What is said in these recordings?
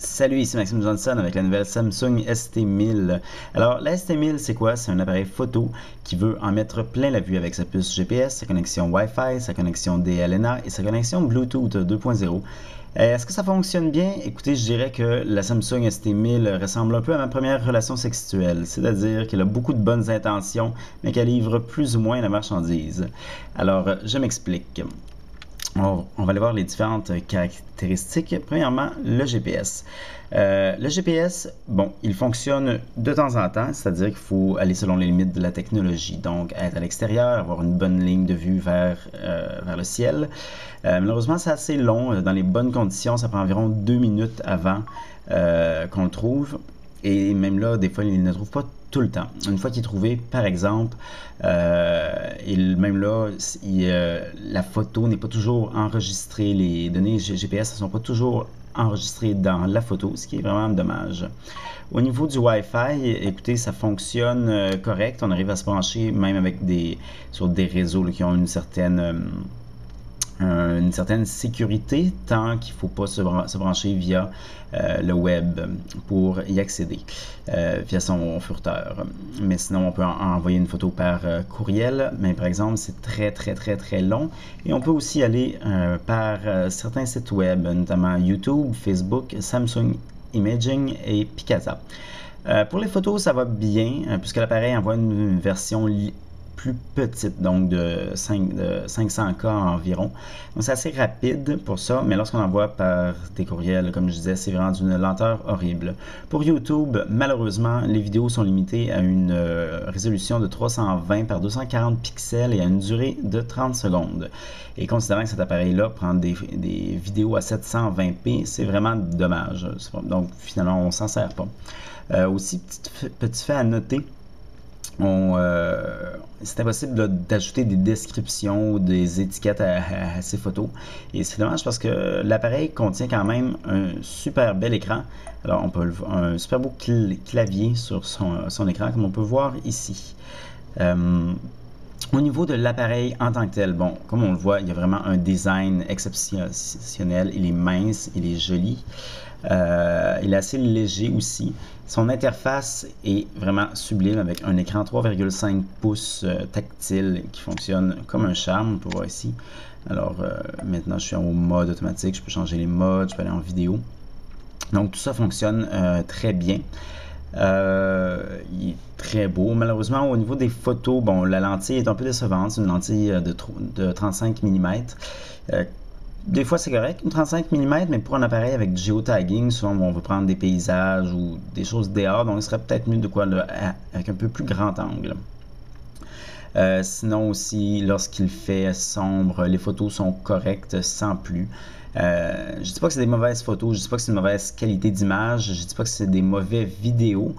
Salut, ici Maxime Johnson avec la nouvelle Samsung ST1000. Alors, la ST1000, c'est quoi? C'est un appareil photo qui veut en mettre plein la vue avec sa puce GPS, sa connexion Wi-Fi, sa connexion DLNA et sa connexion Bluetooth 2.0. Est-ce que ça fonctionne bien? Écoutez, je dirais que la Samsung ST1000 ressemble un peu à ma première relation sexuelle, c'est-à-dire qu'elle a beaucoup de bonnes intentions, mais qu'elle livre plus ou moins la marchandise. Alors, je m'explique. On va aller voir les différentes caractéristiques. Premièrement, le GPS. Le GPS, bon, il fonctionne de temps en temps, c'est-à-dire qu'il faut aller selon les limites de la technologie. Donc, être à l'extérieur, avoir une bonne ligne de vue vers le ciel. Malheureusement, c'est assez long. Dans les bonnes conditions, ça prend environ 2 minutes avant qu'on le trouve. Et même là, des fois, il ne trouve pas tout le temps. Une fois qu'il est trouvé, par exemple, même là, la photo n'est pas toujours enregistrée. Les données GPS ne sont pas toujours enregistrées dans la photo, ce qui est vraiment dommage. Au niveau du Wi-Fi, écoutez, ça fonctionne correct. On arrive à se brancher même avec sur des réseaux là, qui ont une certaine sécurité tant qu'il ne faut pas se brancher via le web pour y accéder via son furteur. Mais sinon, on peut envoyer une photo par courriel, mais par exemple, c'est très long. Et on peut aussi aller par certains sites web, notamment YouTube, Facebook, Samsung Imaging et Picasa. Pour les photos, ça va bien, puisque l'appareil envoie une version plus petite, donc de 500K environ. Donc c'est assez rapide pour ça, mais lorsqu'on envoie par des courriels, comme je disais, c'est vraiment d'une lenteur horrible. Pour YouTube, malheureusement, les vidéos sont limitées à une résolution de 320 par 240 pixels et à une durée de 30 secondes. Et considérant que cet appareil-là prend des vidéos à 720p, c'est vraiment dommage. Donc finalement, on s'en sert pas. Aussi, petit fait à noter, c'est impossible d'ajouter des descriptions ou des étiquettes à ces photos. Et c'est dommage parce que l'appareil contient quand même un super bel écran. Alors, on peut un super beau clavier sur son écran, comme on peut voir ici. Au niveau de l'appareil en tant que tel, bon, comme on le voit, il y a vraiment un design exceptionnel. Il est mince, il est joli. Il est assez léger aussi. Son interface est vraiment sublime avec un écran 3,5 pouces tactile qui fonctionne comme un charme, on peut voir ici. Alors maintenant je suis en mode automatique, je peux changer les modes, je peux aller en vidéo. Donc tout ça fonctionne très bien. Il est très beau. Malheureusement, au niveau des photos, bon, la lentille est un peu décevante. C'est une lentille de 35 mm. Des fois, c'est correct, une 35 mm, mais pour un appareil avec du géotagging, souvent on veut prendre des paysages ou des choses dehors, donc il serait peut-être mieux de quoi avec un peu plus grand angle. Sinon aussi, lorsqu'il fait sombre, les photos sont correctes sans plus. Je ne dis pas que c'est des mauvaises photos, je ne dis pas que c'est une mauvaise qualité d'image, je ne dis pas que c'est des mauvais vidéos.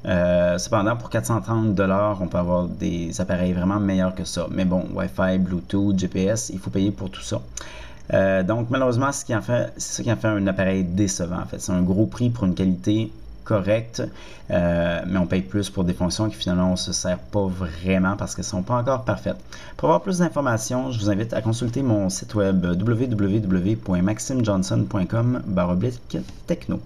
Cependant, pour 430 $, on peut avoir des appareils vraiment meilleurs que ça. Mais bon, Wi-Fi, Bluetooth, GPS, il faut payer pour tout ça. Donc malheureusement, c'est ça qui en fait un appareil décevant en fait. C'est un gros prix pour une qualité correcte, mais on paye plus pour des fonctions qui finalement on ne se sert pas vraiment parce qu'elles ne sont pas encore parfaites. Pour avoir plus d'informations, je vous invite à consulter mon site web www.maximejohnson.com/techno.